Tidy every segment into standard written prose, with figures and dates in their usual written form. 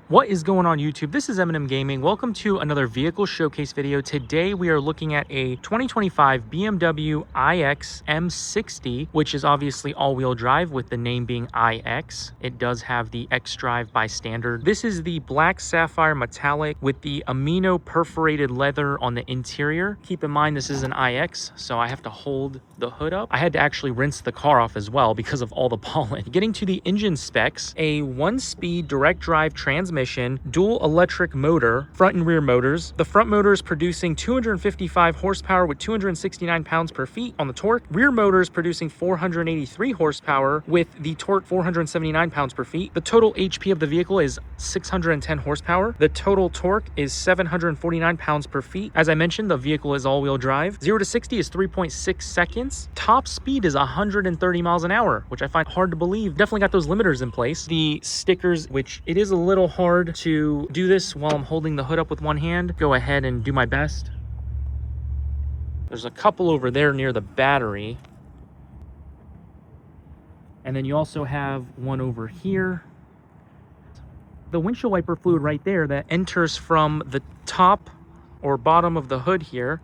What is going on YouTube? This is M Gaming. Welcome to another vehicle showcase video. Today we are looking at a 2025 BMW iX M60, which is obviously all-wheel drive with the name being iX. It does have the X-Drive by standard. This is the black sapphire metallic with the Amido perforated leather on the interior. Keep in mind this is an iX, so I have to hold the hood up. I had to actually rinse the car off as well because of all the pollen. Getting to the engine specs, a 1-speed direct drive transmission, dual electric motor, front and rear motors. The front motor is producing 255 horsepower with 269 pounds per feet on the torque. Rear motor is producing 483 horsepower with the torque 479 pounds per feet. The total HP of the vehicle is 610 horsepower. The total torque is 749 pounds per feet. As I mentioned, the vehicle is all-wheel drive. 0 to 60 is 3.6 seconds. Top speed is 130 miles an hour, which I find hard to believe. Definitely got those limiters in place. The stickers, which it is a little hard to do this while I'm holding the hood up with one hand. Go ahead and do my best. There's a couple over there near the battery. And then you also have one over here. The windshield wiper fluid right there that enters from the top or bottom of the hood here.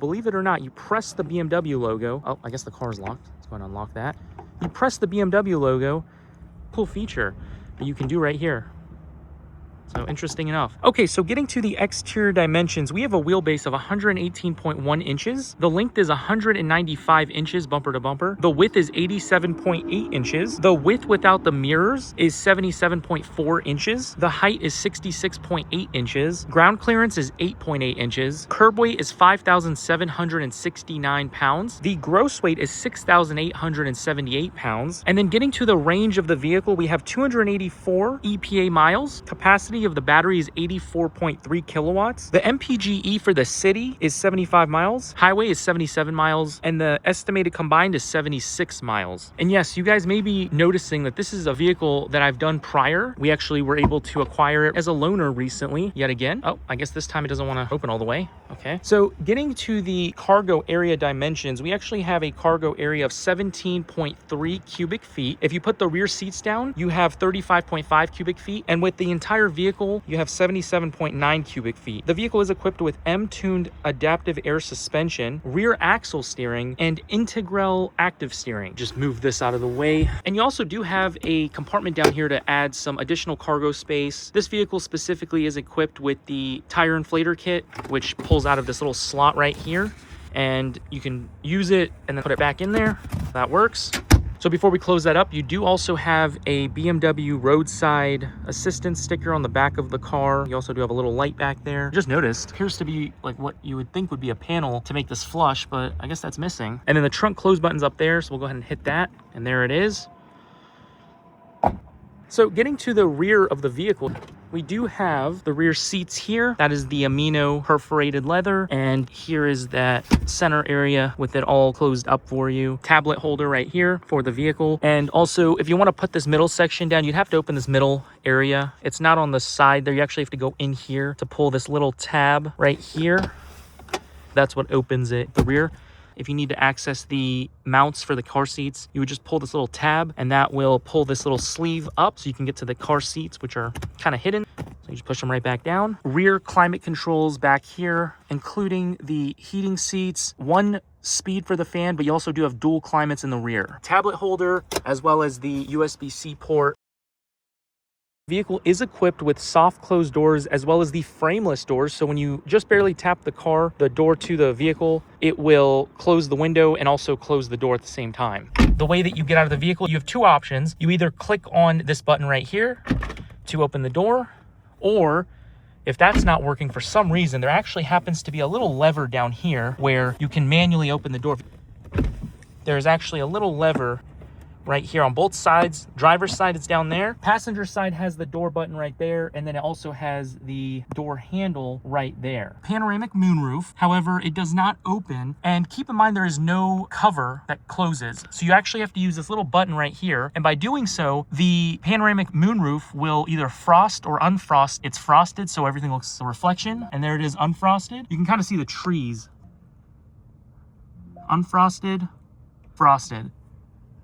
Believe it or not, you press the BMW logo. Oh, I guess the car is locked. Let's go ahead and unlock that. You press the BMW logo. Cool feature that you can do right here. So interesting enough. Okay, so getting to the exterior dimensions, we have a wheelbase of 118.1 inches. The length is 195 inches bumper to bumper. The width is 87.8 inches. The width without the mirrors is 77.4 inches. The height is 66.8 inches. Ground clearance is 8.8 inches. Curb weight is 5,769 pounds. The gross weight is 6,878 pounds. And then getting to the range of the vehicle, we have 284 EPA miles. Capacity of the battery is 84.3 kilowatts. The MPGe for the city is 75 miles. Highway is 77 miles. And the estimated combined is 76 miles. And yes, you guys may be noticing that this is a vehicle that I've done prior. We actually were able to acquire it as a loaner recently, yet again. Oh, I guess this time it doesn't want to open all the way. Okay. So getting to the cargo area dimensions, we actually have a cargo area of 17.3 cubic feet. If you put the rear seats down, you have 35.5 cubic feet. And with the entire vehicle, you have 77.9 cubic feet. The vehicle is equipped with M-tuned adaptive air suspension, rear axle steering, and integral active steering. Just move this out of the way. And you also do have a compartment down here to add some additional cargo space. This vehicle specifically is equipped with the tire inflator kit, which pulls out of this little slot right here. And you can use it and then put it back in there. That works. So before we close that up, you do also have a BMW roadside assistance sticker on the back of the car. You also do have a little light back there. Just noticed, appears to be like what you would think would be a panel to make this flush, but I guess that's missing. And then the trunk close button's up there, so we'll go ahead and hit that. And there it is. So getting to the rear of the vehicle, we do have the rear seats here. That is the Amido perforated leather. And here is that center area with it all closed up for you. Tablet holder right here for the vehicle. And also, if you want to put this middle section down, you'd have to open this middle area. It's not on the side there. You actually have to go in here to pull this little tab right here. That's what opens it, the rear. If you need to access the mounts for the car seats, you would just pull this little tab and that will pull this little sleeve up so you can get to the car seats, which are kind of hidden. So you just push them right back down. Rear climate controls back here, including the heating seats, 1 speed for the fan, but you also do have dual climates in the rear. Tablet holder, as well as the USB-C port. Vehicle is equipped with soft closed doors as well as the frameless doors, so when you just barely tap the car, the door to the vehicle, it will close the window and also close the door at the same time. The way that you get out of the vehicle, you have 2 options. You either click on this button right here to open the door, or if that's not working for some reason, there actually happens to be a little lever down here where you can manually open the door. There's actually a little lever right here on both sides. Driver's side is down there. Passenger side has the door button right there, and then it also has the door handle right there. Panoramic moonroof, however, it does not open, and keep in mind there is no cover that closes, so you actually have to use this little button right here, and by doing so, the panoramic moonroof will either frost or unfrost. It's frosted, so everything looks a reflection, and there it is, unfrosted. You can kind of see the trees. Unfrosted, frosted.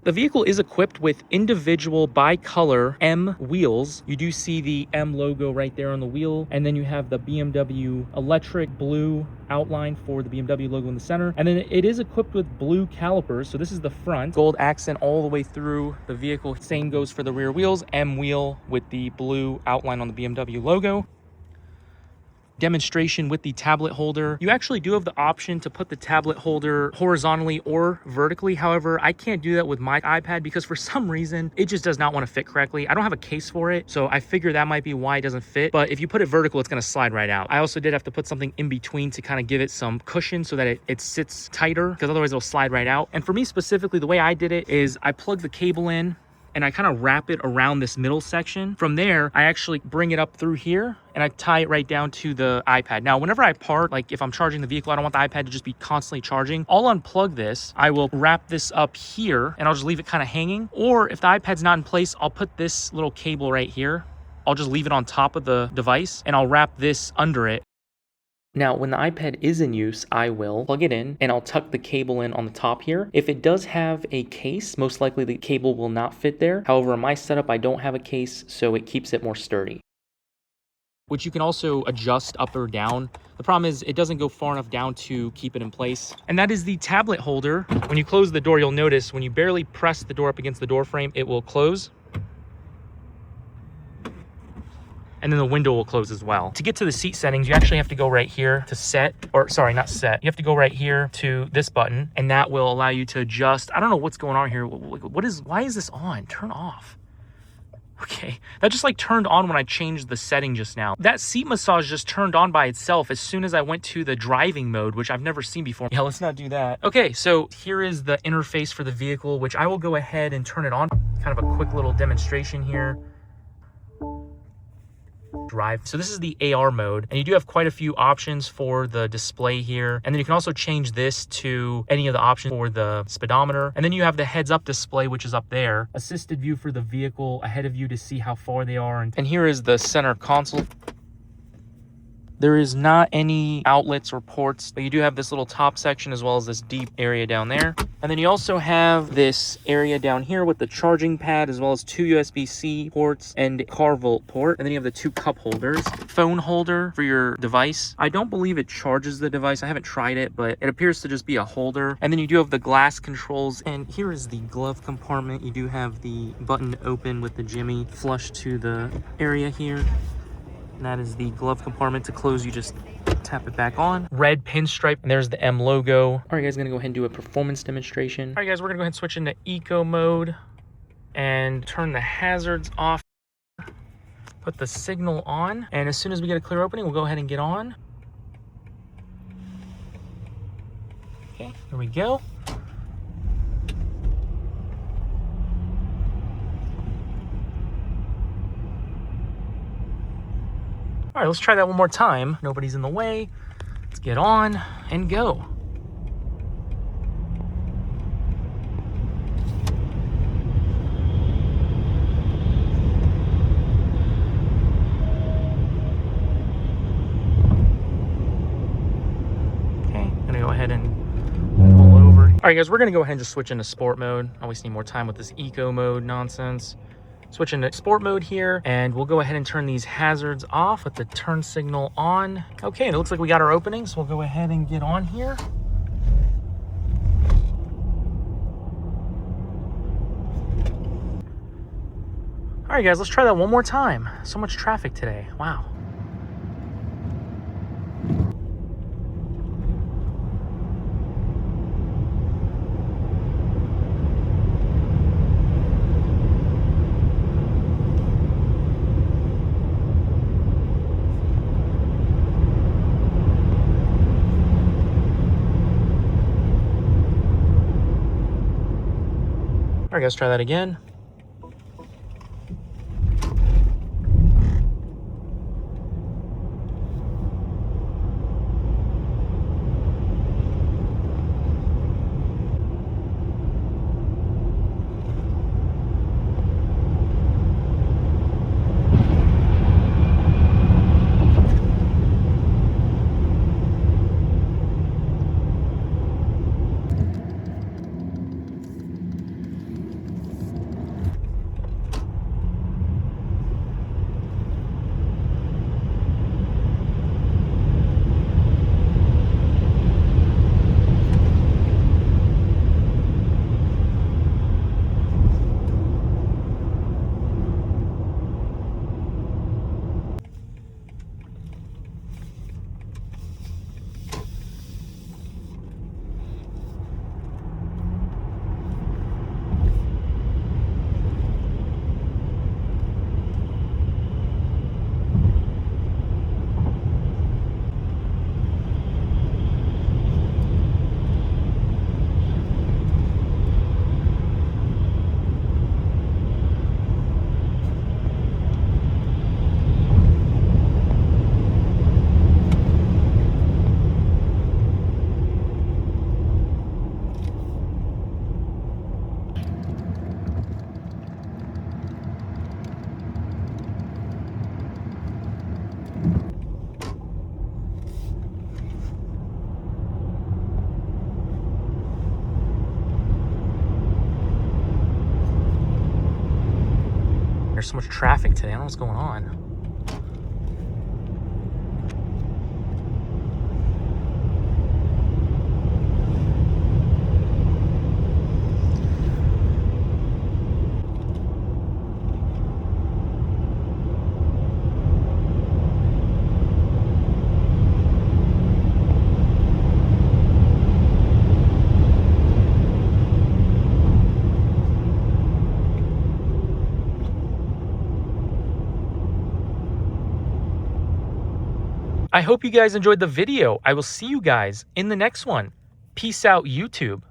The vehicle is equipped with individual bi-color M wheels. You do see the M logo right there on the wheel, and then you have the BMW electric blue outline for the BMW logo in the center, and then it is equipped with blue calipers. So this is the front, gold accent all the way through the vehicle. Same goes for the rear wheels, M wheel with the blue outline on the BMW logo. Demonstration with the tablet holder. You actually do have the option to put the tablet holder horizontally or vertically. However, I can't do that with my iPad because for some reason it just does not want to fit correctly. I don't have a case for it, so I figure that might be why it doesn't fit. But if you put it vertical, it's going to slide right out. I also did have to put something in between to kind of give it some cushion so that it sits tighter, because otherwise it'll slide right out. And for me specifically, the way I did it is I plug the cable in and I kind of wrap it around this middle section. From there, I actually bring it up through here and I tie it right down to the iPad. Now, whenever I park, like if I'm charging the vehicle, I don't want the iPad to just be constantly charging. I'll unplug this. I will wrap this up here and I'll just leave it kind of hanging. Or if the iPad's not in place, I'll put this little cable right here. I'll just leave it on top of the device and I'll wrap this under it. Now, when the iPad is in use, I will plug it in and I'll tuck the cable in on the top here. If it does have a case, most likely the cable will not fit there. However, in my setup, I don't have a case, so it keeps it more sturdy, which you can also adjust up or down. The problem is it doesn't go far enough down to keep it in place. And that is the tablet holder. When you close the door, you'll notice when you barely press the door up against the door frame, it will close. And then the window will close as well. To get to the seat settings, you actually have to go right here to set, or sorry, not set. You have to go right here to this button, and that will allow you to adjust. I don't know what's going on here. Why is this on? Turn off. Okay, that just like turned on when I changed the setting just now. That seat massage just turned on by itself as soon as I went to the driving mode, which I've never seen before. Yeah, let's not do that. Okay, so here is the interface for the vehicle, which I will go ahead and turn it on. Kind of a quick little demonstration here. Drive. So this is the AR mode, and you do have quite a few options for the display here, and then you can also change this to any of the options for the speedometer, and then you have the heads up display, which is up there, assisted view for the vehicle ahead of you to see how far they are, and here is the center console. There is not any outlets or ports, but you do have this little top section as well as this deep area down there. And then you also have this area down here with the charging pad as well as 2 USB-C ports and car vault port. And then you have the 2 cup holders, phone holder for your device. I don't believe it charges the device. I haven't tried it, but it appears to just be a holder. And then you do have the glass controls. And here is the glove compartment. You do have the button open with the jimmy flush to the area here. And that is the glove compartment. To close, you just tap it back on. Red pinstripe, and there's the M logo. All right, guys, I'm gonna go ahead and do a performance demonstration. All right, guys, we're gonna go ahead and switch into eco mode and turn the hazards off. Put the signal on, and as soon as we get a clear opening, we'll go ahead and get on. Okay, here we go. All right, let's try that one more time. Nobody's in the way. Let's get on and go. Okay, I'm gonna go ahead and pull over. All right, guys, we're gonna go ahead and just switch into sport mode. I always need more time with this eco mode nonsense. Switch into sport mode here, and we'll go ahead and turn these hazards off with the turn signal on. Okay, and it looks like we got our opening, so we'll go ahead and get on here. All right, guys, let's try that one more time. So much traffic today. Wow. All right, guys, try that again. there's so much traffic today. I don't know what's going on. I hope you guys enjoyed the video. I will see you guys in the next one. Peace out, YouTube.